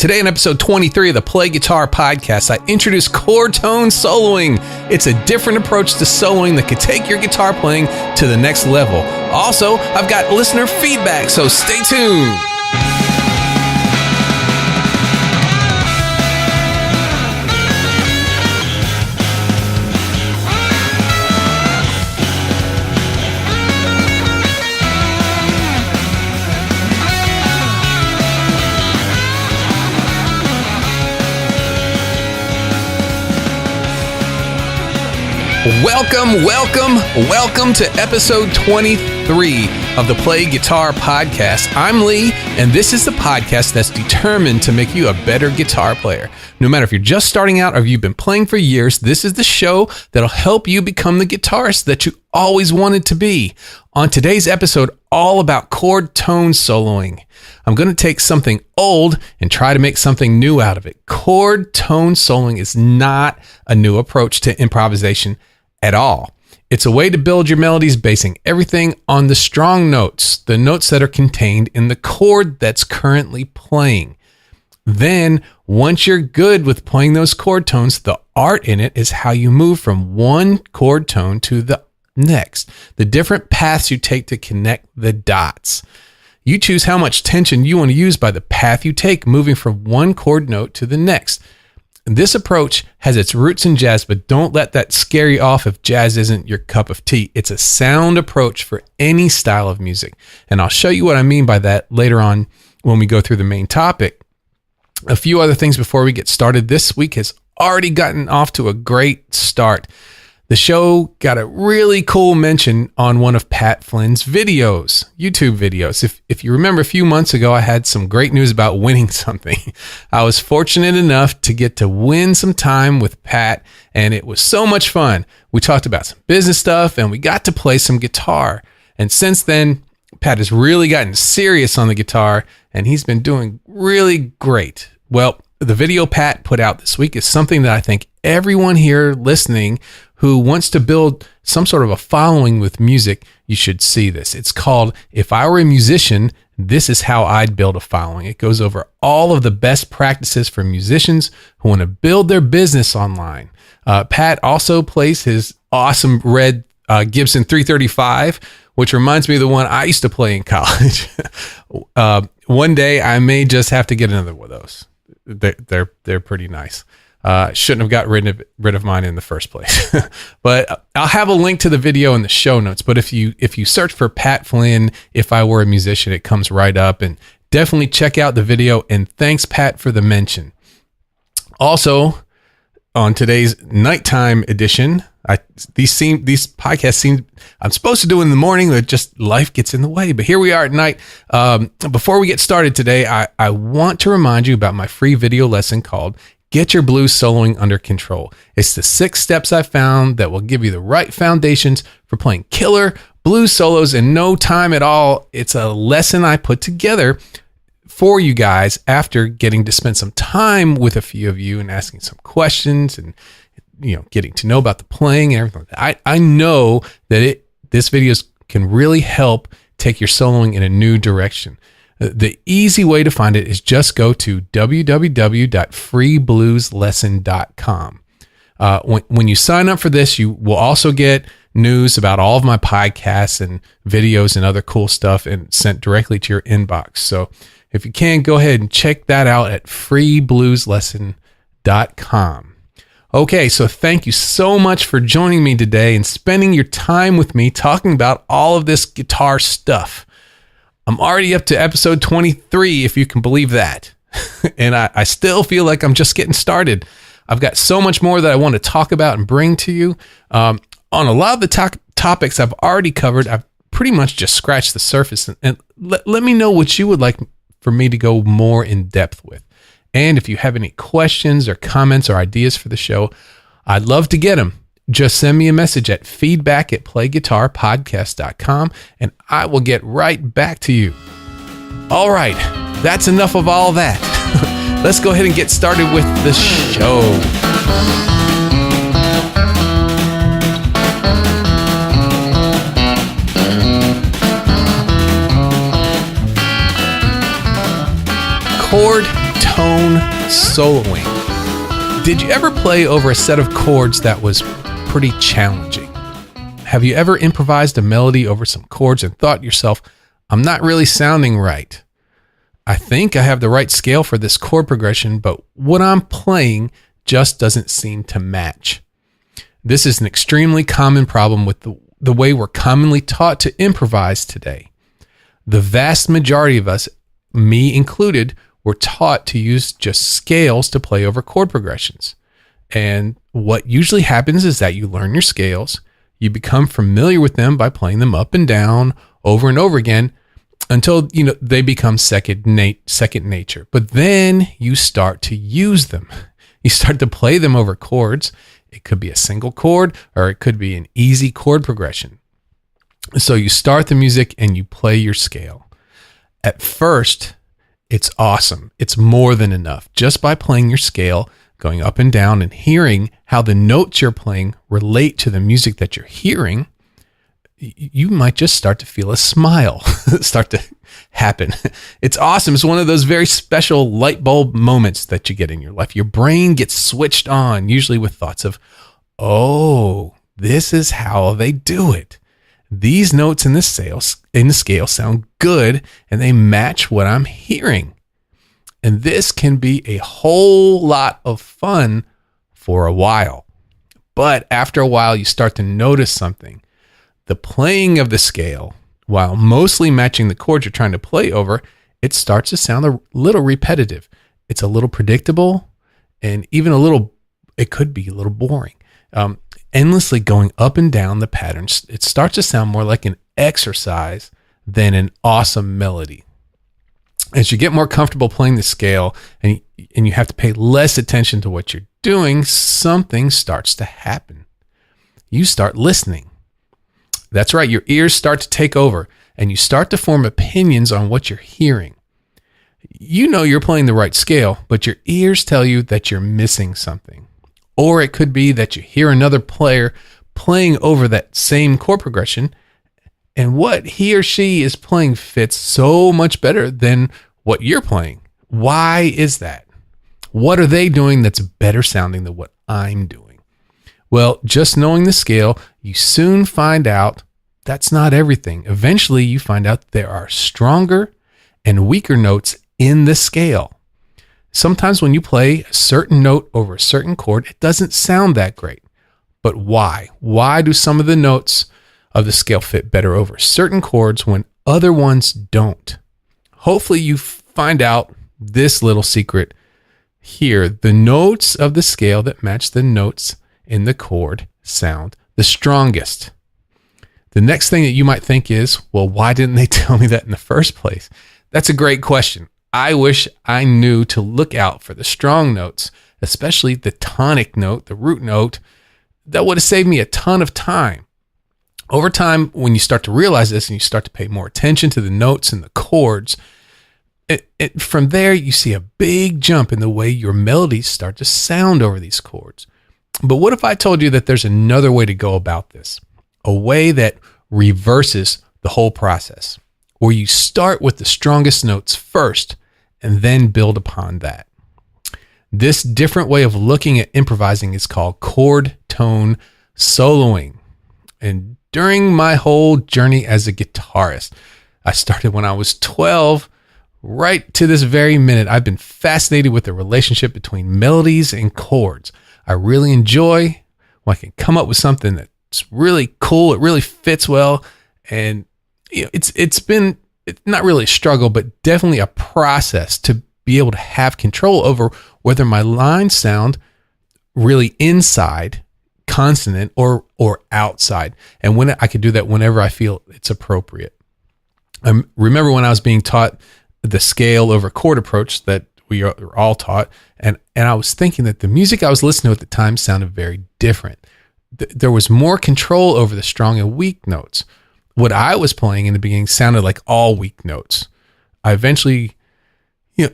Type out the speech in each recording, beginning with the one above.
Today in episode 23 of the Play Guitar podcast, I introduce chord tone soloing. It's a different approach to soloing that can take your guitar playing to the next level. Also, I've got listener feedback, so stay tuned. Welcome to episode 23 of the Play Guitar podcast. I'm Lee, and this is the podcast that's determined to make you a better guitar player. No matter if you're just starting out or if you've been playing for years, this is the show that'll help you become the guitarist that you always wanted to be. On today's episode, all about chord tone soloing. I'm going to take something old and try to make something new out of it. Chord tone soloing is not a new approach to improvisation at all. It's a way to build your melodies basing everything on the strong notes, the notes that are contained in the chord that's currently playing. Then, once you're good with playing those chord tones, the art in it is how you move from one chord tone to the next, the different paths you take to connect the dots. You choose how much tension you want to use by the path you take, moving from one chord note to the next. This approach has its roots in jazz, but don't let that scare you off if jazz isn't your cup of tea. It's a sound approach for any style of music. And I'll show you what I mean by that later on when we go through the main topic. A few other things before we get started. This week has already gotten off to a great start. The show got a really cool mention on one of Pat Flynn's videos, YouTube videos. If you remember a few months ago, I had some great news about winning something. I was fortunate enough to get to win some time with Pat, and it was so much fun. We talked about some business stuff, and we got to play some guitar. And since then, Pat has really gotten serious on the guitar, and he's been doing really great. Well, the video Pat put out this week is something that I think everyone here listening who wants to build some sort of a following with music, you should see this. It's called, If I Were a Musician, This Is How I'd Build a Following. It goes over all of the best practices for musicians who want to build their business online. Pat also plays his awesome red Gibson 335, which reminds me of the one I used to play in college. One day I may just have to get another one of those. They're pretty nice. Shouldn't have got rid of mine in the first place. But I'll have a link to the video in the show notes. But if you search for Pat Flynn, If I Were a Musician, it comes right up. And definitely check out the video. And thanks, Pat, for the mention. Also, on today's nighttime edition, these podcasts seem I'm supposed to do in the morning, but just life gets in the way. But here we are at night. Before we get started today, I want to remind you about my free video lesson called Get Your Blues Soloing Under Control. It's the 6 steps I found that will give you the right foundations for playing killer blues solos in no time at all. It's a lesson I put together for you guys after getting to spend some time with a few of you and asking some questions and getting to know about the playing and everything. I know that this video can really help take your soloing in a new direction. The easy way to find it is just go to www.freeblueslesson.com. When you sign up for this, you will also get news about all of my podcasts and videos and other cool stuff and sent directly to your inbox. So if you can, go ahead and check that out at freeblueslesson.com. Okay, so thank you so much for joining me today and spending your time with me talking about all of this guitar stuff. I'm already up to episode 23, if you can believe that. And I still feel like I'm just getting started. I've got so much more that I want to talk about and bring to you. On a lot of the topics I've already covered, I've pretty much just scratched the surface. And let me know what you would like for me to go more in depth with. And if you have any questions or comments or ideas for the show, I'd love to get them. Just send me a message at feedback@playguitarpodcast.com and I will get right back to you. All right, that's enough of all that. Let's go ahead and get started with the show. Chord tone soloing. Did you ever play over a set of chords that was pretty challenging? Have you ever improvised a melody over some chords and thought to yourself, I'm not really sounding right? I think I have the right scale for this chord progression, but what I'm playing just doesn't seem to match. This is an extremely common problem with the way we're commonly taught to improvise today. The vast majority of us, me included, were taught to use just scales to play over chord progressions. And what usually happens is that you learn your scales, you become familiar with them by playing them up and down over and over again until they become second nature. But then you start to use them. You start to play them over chords. It could be a single chord or it could be an easy chord progression. So you start the music and you play your scale. At first, it's awesome. It's more than enough. Just by playing your scale, going up and down and hearing how the notes you're playing relate to the music that you're hearing, you might just start to feel a smile start to happen. It's awesome. It's one of those very special light bulb moments that you get in your life. Your brain gets switched on, usually with thoughts of, oh, this is how they do it. These notes in the scale sound good and they match what I'm hearing. And this can be a whole lot of fun for a while. But after a while, you start to notice something. The playing of the scale, while mostly matching the chords you're trying to play over, it starts to sound a little repetitive. It's a little predictable and even it could be a little boring. Endlessly going up and down the patterns, it starts to sound more like an exercise than an awesome melody. As you get more comfortable playing the scale and you have to pay less attention to what you're doing, something starts to happen. You start listening. That's right, your ears start to take over and you start to form opinions on what you're hearing. You know you're playing the right scale, but your ears tell you that you're missing something. Or it could be that you hear another player playing over that same chord progression, and what he or she is playing fits so much better than what you're playing. Why is that? What are they doing that's better sounding than what I'm doing? Well, just knowing the scale, you soon find out that's not everything. Eventually, you find out there are stronger and weaker notes in the scale. Sometimes when you play a certain note over a certain chord, it doesn't sound that great. But why? Why do some of the notes of the scale fit better over certain chords when other ones don't? Hopefully you find out this little secret here. The notes of the scale that match the notes in the chord sound the strongest. The next thing that you might think is, well, why didn't they tell me that in the first place? That's a great question. I wish I knew to look out for the strong notes, especially the tonic note, the root note. That would have saved me a ton of time. Over time, when you start to realize this and you start to pay more attention to the notes and the chords, from there you see a big jump in the way your melodies start to sound over these chords. But what if I told you that there's another way to go about this? A way that reverses the whole process, where you start with the strongest notes first and then build upon that. This different way of looking at improvising is called chord tone soloing. And during my whole journey as a guitarist, I started when I was 12. Right to this very minute, I've been fascinated with the relationship between melodies and chords. I really enjoy when I can come up with something that's really cool. It really fits well. And it's been not really a struggle, but definitely a process to be able to have control over whether my lines sound really inside, consonant, or outside. And when I could do that whenever I feel it's appropriate. I remember when I was being taught the scale over chord approach that we are all taught, and I was thinking that the music I was listening to at the time sounded very different. There was more control over the strong and weak notes. What I was playing in the beginning sounded like all weak notes. I eventually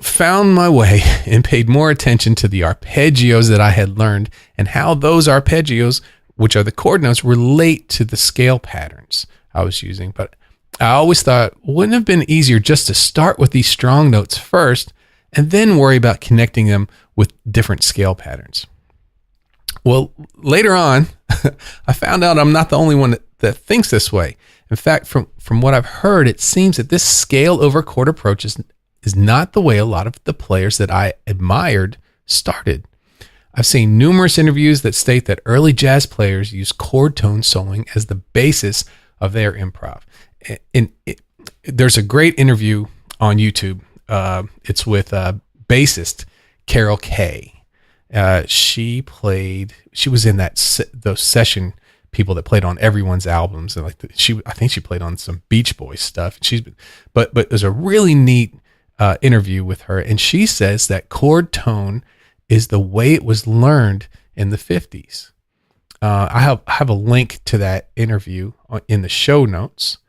found my way and paid more attention to the arpeggios that I had learned and how those arpeggios, which are the chord notes, relate to the scale patterns I was using. But I always thought, wouldn't it have been easier just to start with these strong notes first and then worry about connecting them with different scale patterns. Well, later on, I found out I'm not the only one that thinks this way. In fact, from what I've heard, it seems that this scale over chord approach is not the way a lot of the players that I admired started. I've seen numerous interviews that state that early jazz players use chord tone soloing as the basis of their improv. There's a great interview on YouTube. It's with bassist Carol Kay. She was in those session people that played on everyone's albums, and I think she played on some Beach Boys stuff. But there's a really neat interview with her, and she says that chord tone is the way it was learned in the 50s. I have a link to that interview in the show notes.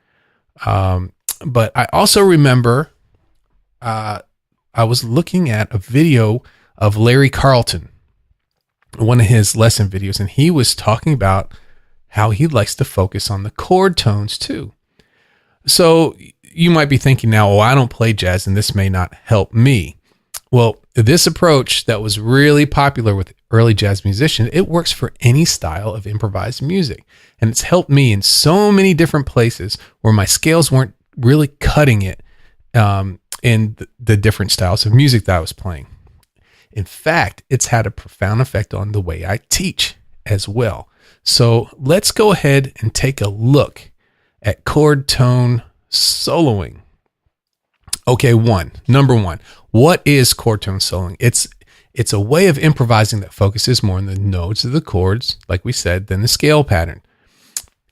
But I also remember I was looking at a video of Larry Carlton, one of his lesson videos, and he was talking about how he likes to focus on the chord tones too. So you might be thinking now, I don't play jazz and this may not help me. Well, this approach that was really popular with early jazz musicians, it works for any style of improvised music. And it's helped me in so many different places where my scales weren't really cutting it in the different styles of music that I was playing. In fact, it's had a profound effect on the way I teach as well. So let's go ahead and take a look at chord tone soloing. Okay, number one, what is chord tone soloing? It's a way of improvising that focuses more on the notes of the chords, like we said, than the scale pattern.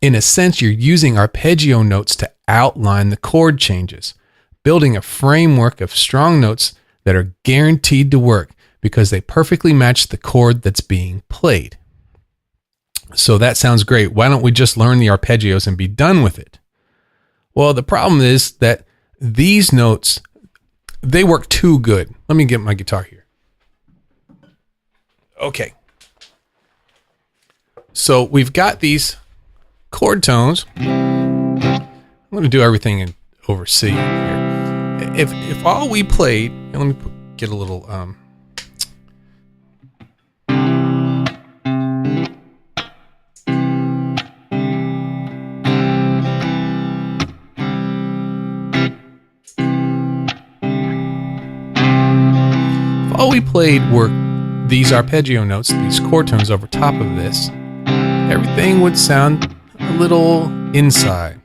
In a sense, you're using arpeggio notes to outline the chord changes, building a framework of strong notes that are guaranteed to work because they perfectly match the chord that's being played. So that sounds great. Why don't we just learn the arpeggios and be done with it? Well, the problem is that these notes, they work too good. Let me get my guitar here. Okay. So we've got these chord tones. I'm going to do everything in over C here. If all we played, let me get a little all we played were these arpeggio notes, these chord tones over top of this, everything would sound a little inside.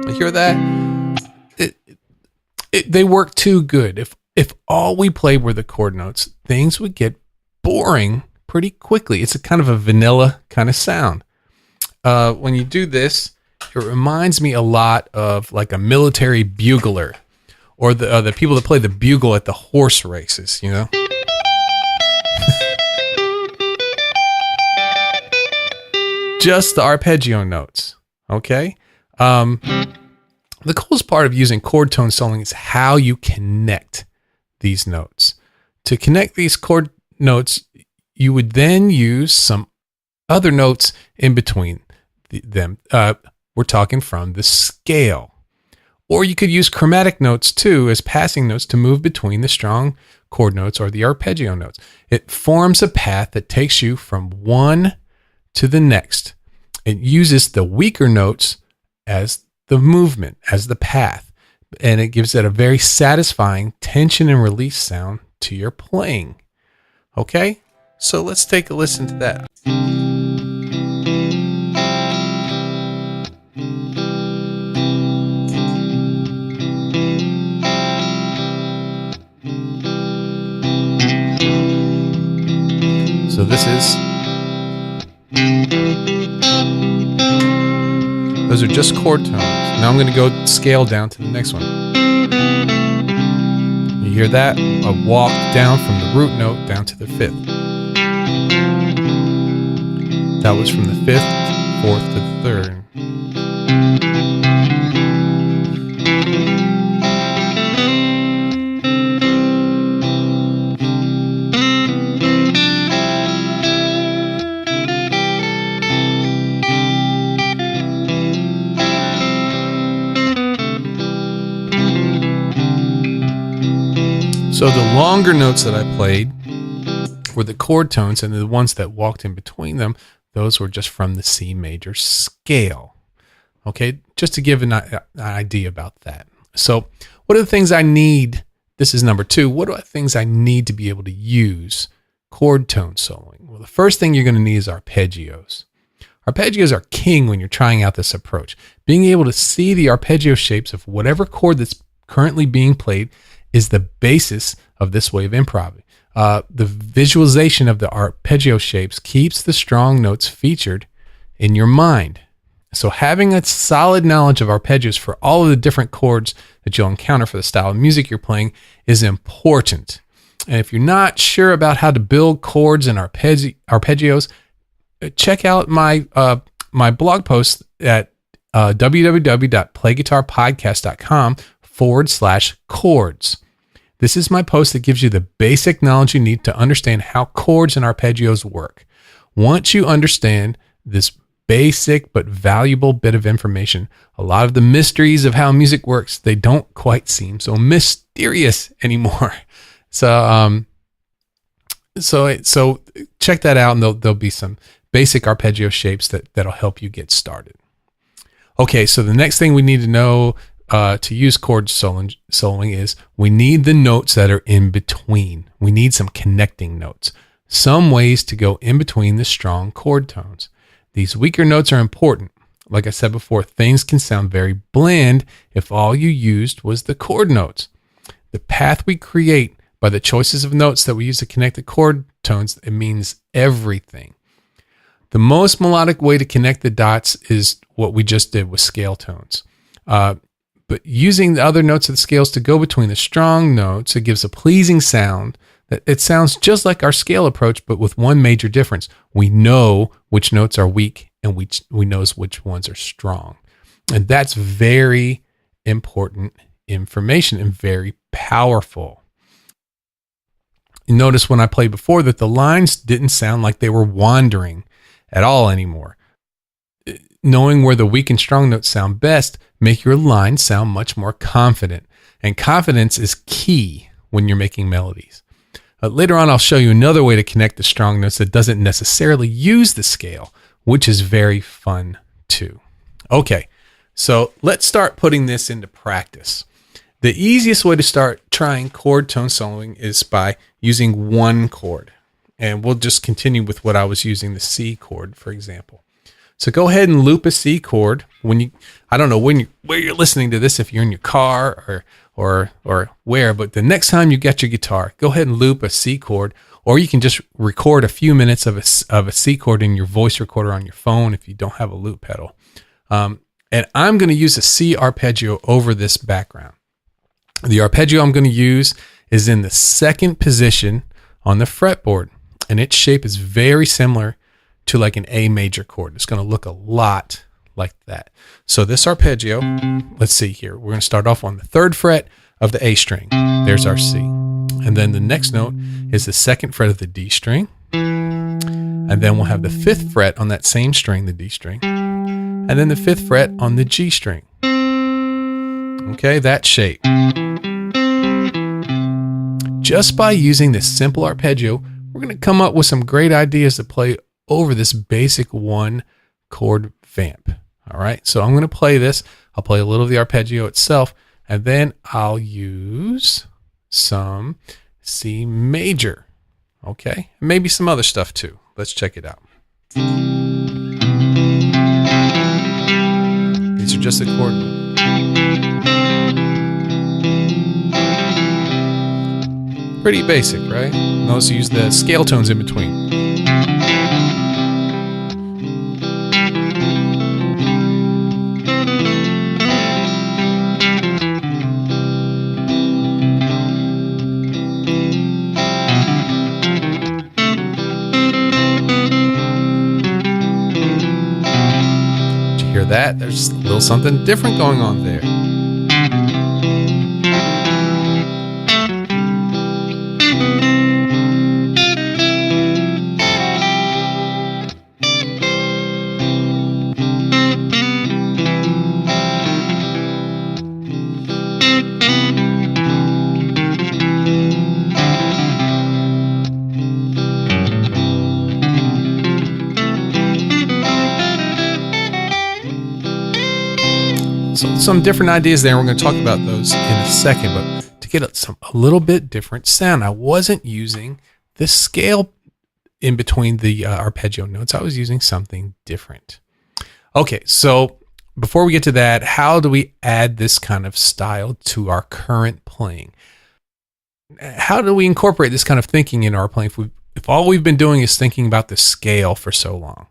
You hear that? They work too good. If all we played were the chord notes, things would get boring pretty quickly. It's a kind of a vanilla kind of sound. When you do this, it reminds me a lot of like a military bugler or the people that play the bugle at the horse races, you know? Just the arpeggio notes, okay? The coolest part of using chord tone soloing is how you connect these notes. To connect these chord notes, you would then use some other notes in between them. We're talking from the scale. Or you could use chromatic notes too as passing notes to move between the strong chord notes or the arpeggio notes. It forms a path that takes you from one to the next. It uses the weaker notes as the movement, as the path, and it gives it a very satisfying tension and release sound to your playing. Okay? So let's take a listen to that. So this is, those are just chord tones. Now I'm going to go scale down to the next one. You hear that? A walk down from the root note down to the fifth. That was from the fifth, fourth to the third. So the longer notes that I played were the chord tones, and the ones that walked in between them, those were just from the C major scale. Okay, just to give an idea about that. So what are the things I need? This is number 2. What are the things I need to be able to use chord tone soloing? Well, the first thing you're going to need is arpeggios. Arpeggios are king when you're trying out this approach. Being able to see the arpeggio shapes of whatever chord that's currently being played is the basis of this way of improv. The visualization of the arpeggio shapes keeps the strong notes featured in your mind. So having a solid knowledge of arpeggios for all of the different chords that you'll encounter for the style of music you're playing is important. And if you're not sure about how to build chords and arpeggios, check out my blog post at www.playguitarpodcast.com/chords. This is my post that gives you the basic knowledge you need to understand how chords and arpeggios work. Once you understand this basic but valuable bit of information, a lot of the mysteries of how music works, they don't quite seem so mysterious anymore. So check that out, and there'll be some basic arpeggio shapes that'll help you get started. Okay, so the next thing we need to know to use chord soloing is we need the notes that are in between. We need some connecting notes, some ways to go in between the strong chord tones. These weaker notes are important. Like I said before, things can sound very bland if all you used was the chord notes. The path we create by the choices of notes that we use to connect the chord tones, it means everything. The most melodic way to connect the dots is what we just did with scale tones. But using the other notes of the scales to go between the strong notes, it gives a pleasing sound. It sounds just like our scale approach, but with one major difference. We know which notes are weak and we know which ones are strong. And that's very important information and very powerful. You notice when I played before that the lines didn't sound like they were wandering at all anymore. Knowing where the weak and strong notes sound best make your lines sound much more confident. And confidence is key when you're making melodies. Later on, I'll show you another way to connect the strong notes that doesn't necessarily use the scale, which is very fun too. Okay, so let's start putting this into practice. The easiest way to start trying chord tone soloing is by using one chord. And we'll just continue with what I was using, the C chord, for example. So go ahead and loop a C chord I don't know where you're listening to this, if you're in your car or where, but the next time you get your guitar, go ahead and loop a C chord, or you can just record a few minutes of a C chord in your voice recorder on your phone if you don't have a loop pedal. And I'm going to use a C arpeggio over this background. The arpeggio I'm going to use is in the second position on the fretboard, and its shape is very similar to like an A major chord. It's going to look a lot like that. So this arpeggio, let's see here. We're going to start off on the 3rd fret of the A string. There's our C. And then the next note is the 2nd fret of the D string. And then we'll have the 5th fret on that same string, the D string. And then the 5th fret on the G string. Okay, that shape. Just by using this simple arpeggio, we're going to come up with some great ideas to play over this basic one chord vamp. All right, so I'm going to play this. I'll play a little of the arpeggio itself, and then I'll use some C major. Okay, maybe some other stuff too. Let's check it out. These are just the chord. Pretty basic, right? Notice use the scale tones in between. Did you hear that? There's a little something different going on there. So some different ideas there. We're going to talk about those in a second, but to get a little bit different sound, I wasn't using the scale in between the arpeggio notes. I was using something different. Okay, so before we get to that, how do we add this kind of style to our current playing? How do we incorporate this kind of thinking in our playing if all we've been doing is thinking about the scale for so long?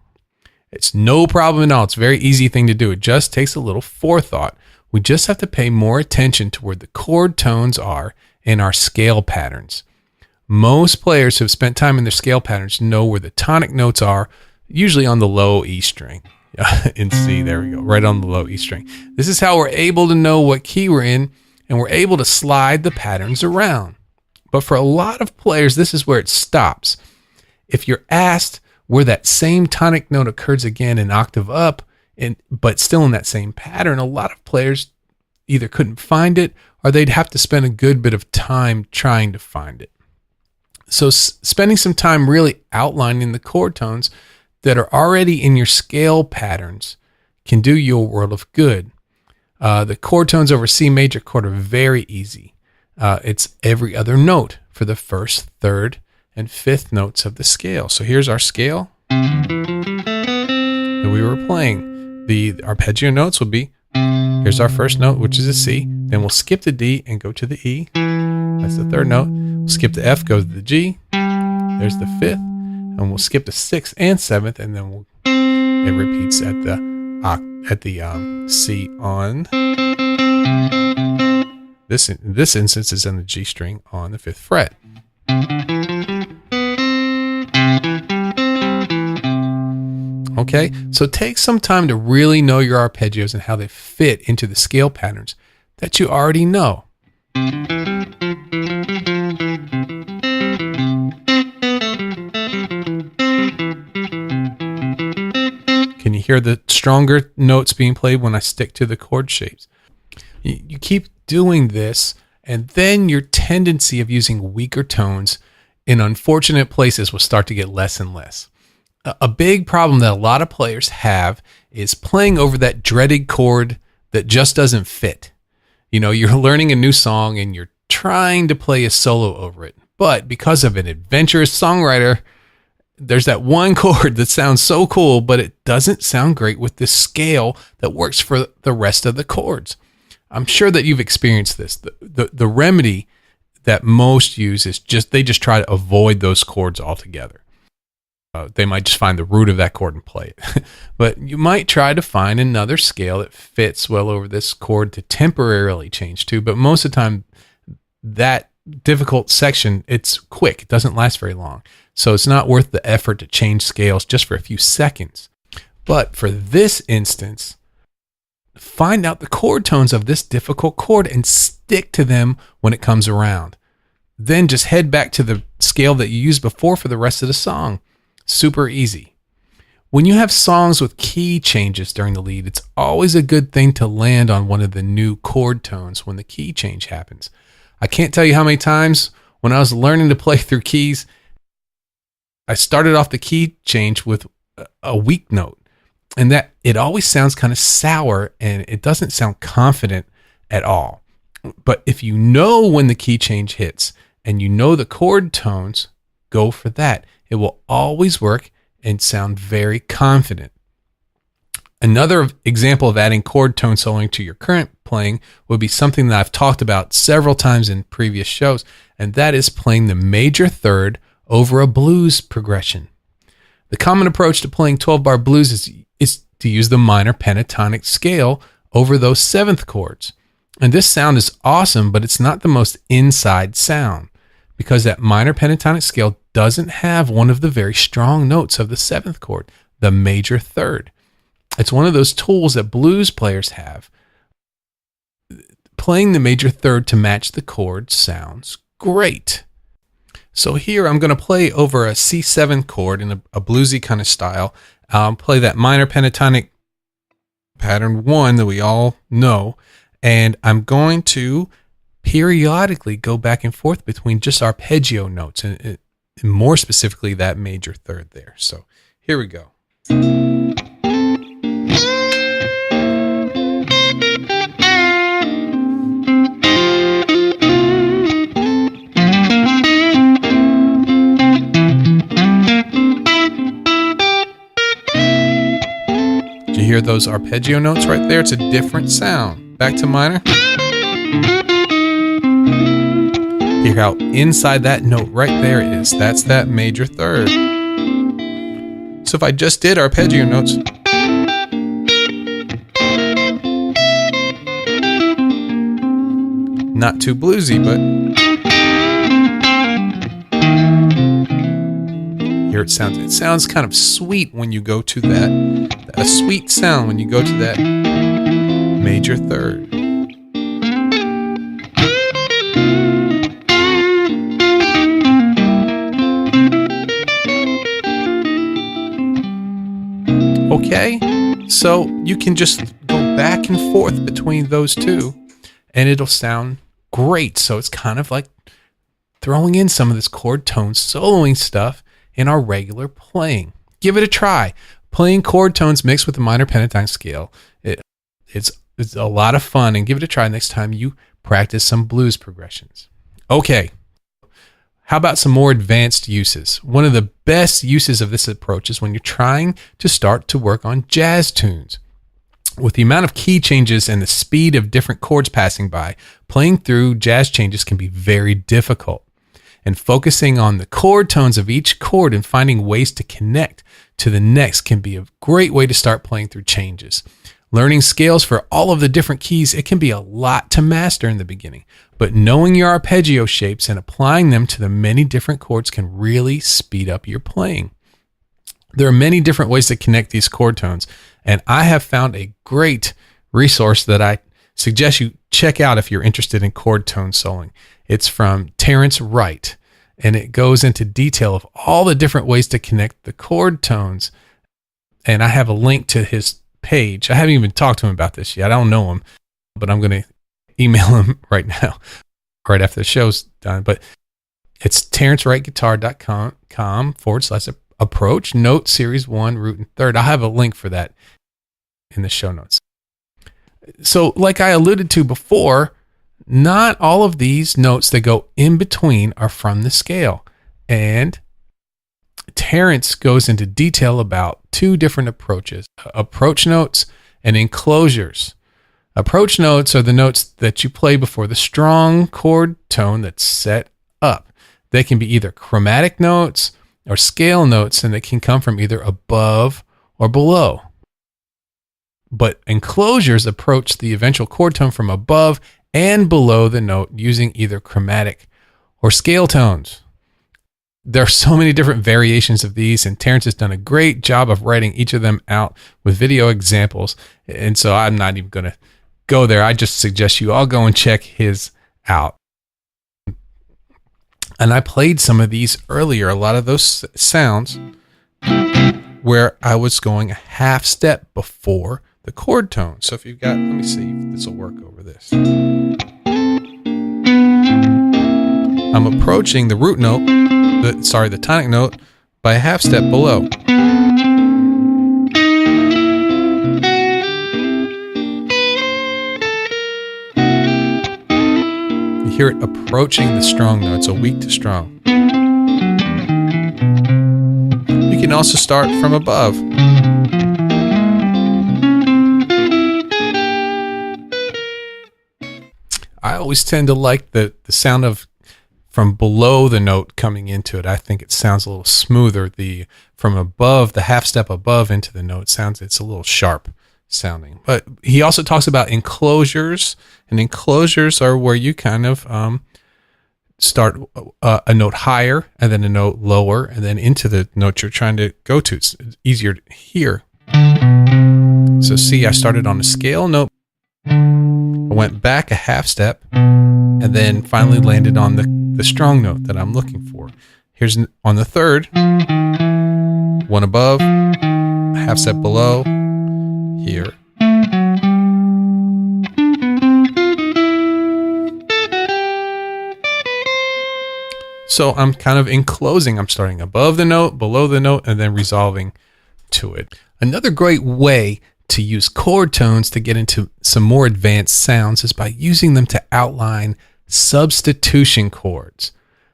It's no problem at all. It's a very easy thing to do. It just takes a little forethought. We just have to pay more attention to where the chord tones are in our scale patterns. Most players who have spent time in their scale patterns know where the tonic notes are, usually on the low E string. In C, there we go, right on the low E string. This is how we're able to know what key we're in, and we're able to slide the patterns around. But for a lot of players, this is where it stops. If you're asked where that same tonic note occurs again an octave up, but still in that same pattern, a lot of players either couldn't find it or they'd have to spend a good bit of time trying to find it. So spending some time really outlining the chord tones that are already in your scale patterns can do you a world of good. The chord tones over C major chord are very easy. It's every other note for the first, third, and fifth notes of the scale. So here's our scale that we were playing. The arpeggio notes will be, here's our first note, which is a C. Then we'll skip the D and go to the E. That's the third note. We'll skip the F, go to the G. There's the fifth. And we'll skip the sixth and seventh, and then it repeats at the C on this instance is in the G string on the fifth fret. Okay, so take some time to really know your arpeggios and how they fit into the scale patterns that you already know. Can you hear the stronger notes being played when I stick to the chord shapes? You keep doing this, and then your tendency of using weaker tones in unfortunate places will start to get less and less. A big problem that a lot of players have is playing over that dreaded chord that just doesn't fit. You know, you're learning a new song and you're trying to play a solo over it, but because of an adventurous songwriter, there's that one chord that sounds so cool, but it doesn't sound great with this scale that works for the rest of the chords. I'm sure that you've experienced this. The remedy that most use is they just try to avoid those chords altogether. They might just find the root of that chord and play it. But you might try to find another scale that fits well over this chord to temporarily change to. But most of the time, that difficult section, it's quick. It doesn't last very long. So it's not worth the effort to change scales just for a few seconds. But for this instance, find out the chord tones of this difficult chord and stick to them when it comes around. Then just head back to the scale that you used before for the rest of the song. Super easy. When you have songs with key changes during the lead, it's always a good thing to land on one of the new chord tones when the key change happens. I can't tell you how many times when I was learning to play through keys, I started off the key change with a weak note, and that it always sounds kind of sour and it doesn't sound confident at all. But if you know when the key change hits and you know the chord tones, go for that. It will always work and sound very confident. Another example of adding chord tone soloing to your current playing would be something that I've talked about several times in previous shows, and that is playing the major third over a blues progression. The common approach to playing 12-bar blues is to use the minor pentatonic scale over those seventh chords. And this sound is awesome, but it's not the most inside sound because that minor pentatonic scale doesn't have one of the very strong notes of the seventh chord, the major third. It's one of those tools that blues players have. Playing the major third to match the chord sounds great. So here I'm going to play over a C7 chord in a bluesy kind of style. I'll play that minor pentatonic pattern 1 that we all know, and I'm going to periodically go back and forth between just arpeggio notes and more specifically that major third there. So here we go. You hear those arpeggio notes right there? It's a different sound. Back to minor. Hear how inside that note right there is. That's that major third. So if I just did arpeggio notes, not too bluesy, but here it sounds. It sounds kind of sweet when you go to that. A sweet sound when you go to that major third. Okay, so you can just go back and forth between those two and it'll sound great. So it's kind of like throwing in some of this chord tone soloing stuff in our regular playing. Give it a try. Playing chord tones mixed with the minor pentatonic scale. It's a lot of fun, and give it a try next time you practice some blues progressions. Okay. How about some more advanced uses? One of the best uses of this approach is when you're trying to start to work on jazz tunes. With the amount of key changes and the speed of different chords passing by, playing through jazz changes can be very difficult. And focusing on the chord tones of each chord and finding ways to connect to the next can be a great way to start playing through changes. Learning scales for all of the different keys, it can be a lot to master in the beginning, but knowing your arpeggio shapes and applying them to the many different chords can really speed up your playing. There are many different ways to connect these chord tones, and I have found a great resource that I suggest you check out if you're interested in chord tone soloing. It's from Terrence Wright, and it goes into detail of all the different ways to connect the chord tones, and I have a link to his page. I haven't even talked to him about this yet. I don't know him, but I'm going to email him right now, right after the show's done. But it's terrencewrightguitar.com/approach, note series 1, root and third. I'll have a link for that in the show notes. So like I alluded to before, not all of these notes that go in between are from the scale. And Terrence goes into detail about two different approaches, approach notes and enclosures. Approach notes are the notes that you play before the strong chord tone that's set up. They can be either chromatic notes or scale notes, and they can come from either above or below. But enclosures approach the eventual chord tone from above and below the note using either chromatic or scale tones. There are so many different variations of these, and Terrence has done a great job of writing each of them out with video examples. And so I'm not even going to go there. I just suggest you all go and check his out. And I played some of these earlier, a lot of those sounds where I was going a half step before the chord tone. So if you've got, let me see if this will work over this. I'm approaching the root note, the tonic note, by a half step below. You hear it approaching the strong note, so weak to strong. You can also start from above. I always tend to like the sound of from below the note coming into it. I think it sounds a little smoother. The from above, the half step above into the note it's a little sharp sounding. But he also talks about enclosures, and enclosures are where you kind of start a note higher and then a note lower and then into the note you're trying to go to. It's easier to hear. So see, I started on a scale note, I went back a half step, and then finally landed on the strong note that I'm looking for. Here's on the third, one above, a half step below, here. So I'm kind of enclosing. I'm starting above the note, below the note, and then resolving to it. Another great way to use chord tones to get into some more advanced sounds is by using them to outline substitution chords.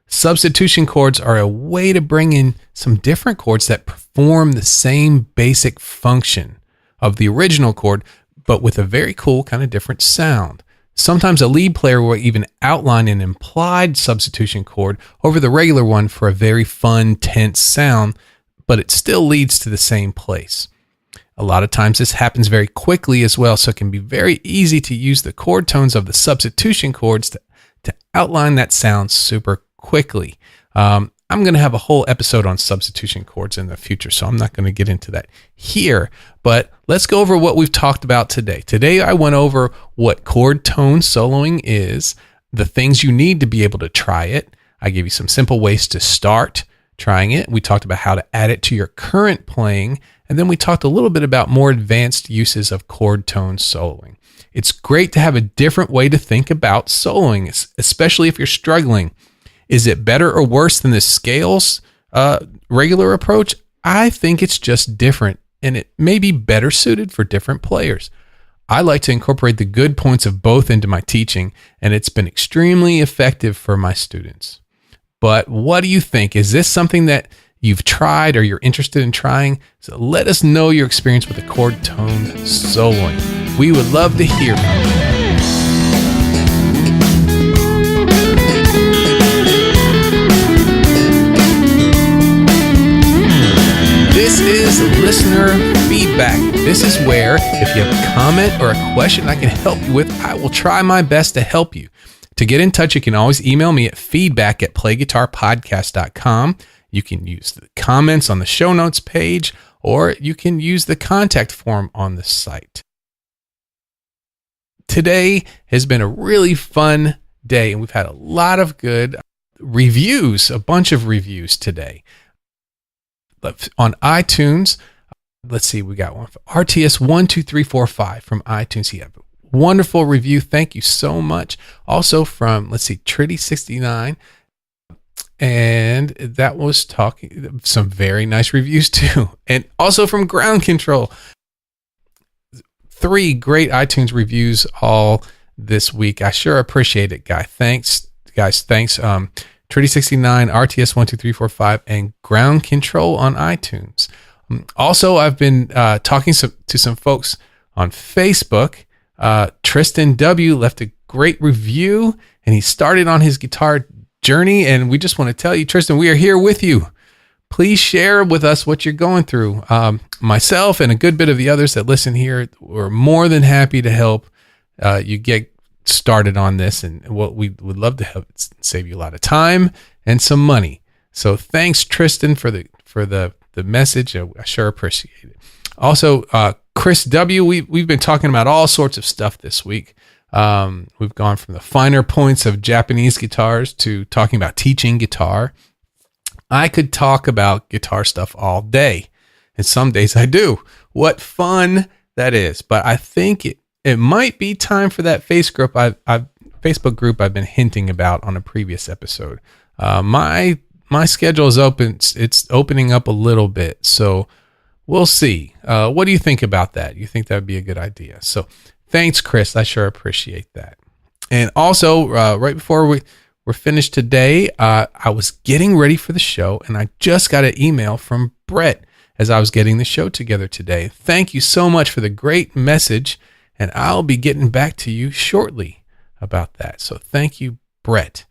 Substitution chords are a way to bring in some different chords that perform the same basic function, of the original chord, but with a very cool kind of different sound. Sometimes a lead player will even outline an implied substitution chord over the regular one for a very fun, tense sound, but it still leads to the same place. A lot of times this happens very quickly as well, so it can be very easy to use the chord tones of the substitution chords to outline that sound super quickly. I'm going to have a whole episode on substitution chords in the future, so I'm not going to get into that here. But let's go over what we've talked about today. Today, I went over what chord tone soloing is, the things you need to be able to try it. I gave you some simple ways to start trying it. We talked about how to add it to your current playing, and then we talked a little bit about more advanced uses of chord tone soloing. It's great to have a different way to think about soloing, especially if you're struggling. Is it better or worse than the scales regular approach? I think it's just different, and it may be better suited for different players. I like to incorporate the good points of both into my teaching, and it's been extremely effective for my students. But what do you think? Is this something that you've tried or you're interested in trying? So let us know your experience with the chord tone soloing. We would love to hear from you. This is listener feedback. This is where if you have a comment or a question I can help you with, I will try my best to help you. To get in touch, you can always email me at feedback@playguitarpodcast.com. You can use the comments on the show notes page, or you can use the contact form on the site. Today has been a really fun day, and we've had a lot of good reviews, a bunch of reviews today. On iTunes, let's see, we got one from RTS12345 from iTunes. He had a wonderful review. Thank you so much. Also from, let's see, Tritty69. And that was talking some very nice reviews too. And also from Ground Control. 3 great iTunes reviews all this week. I sure appreciate it, guys. Thanks. Tritty69, RTS12345, and Ground Control on iTunes. Also, I've been talking to some folks on Facebook. Tristan W. left a great review, and he started on his guitar journey, and we just want to tell you, Tristan, we are here with you. Please share with us what you're going through. Myself and a good bit of the others that listen here, we're more than happy to help you get started on this, and what we would love to help save you a lot of time and some money. So thanks, Tristan, for the message. I sure appreciate it. Also, Chris W, we've been talking about all sorts of stuff this week. We've gone from the finer points of Japanese guitars to talking about teaching guitar. I could talk about guitar stuff all day, and some days I do. What fun that is. But I think it might be time for that Facebook group I've been hinting about on a previous episode. My schedule is open. It's opening up a little bit, so we'll see. What do you think about that? You think that would be a good idea? So thanks, Chris. I sure appreciate that. And also, right before we're finished today, I was getting ready for the show, and I just got an email from Brett as I was getting the show together today. Thank you so much for the great message. And I'll be getting back to you shortly about that. So thank you, Brett.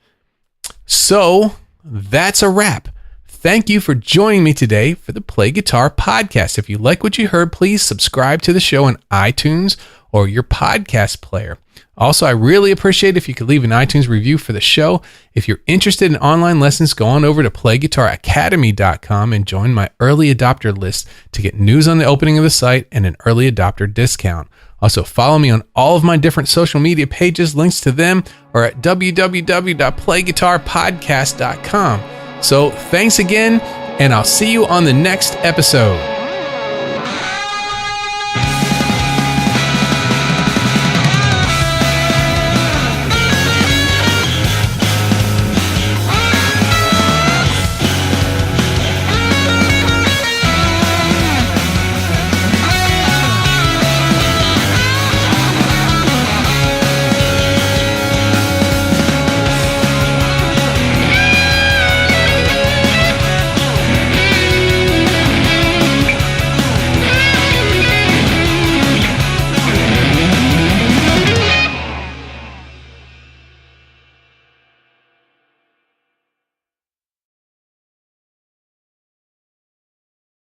So that's a wrap. Thank you for joining me today for the Play Guitar Podcast. If you like what you heard, please subscribe to the show on iTunes or your podcast player. Also, I really appreciate if you could leave an iTunes review for the show. If you're interested in online lessons, go on over to playguitaracademy.com and join my early adopter list to get news on the opening of the site and an early adopter discount. Also, follow me on all of my different social media pages. Links to them are at www.playguitarpodcast.com. So thanks again, and I'll see you on the next episode.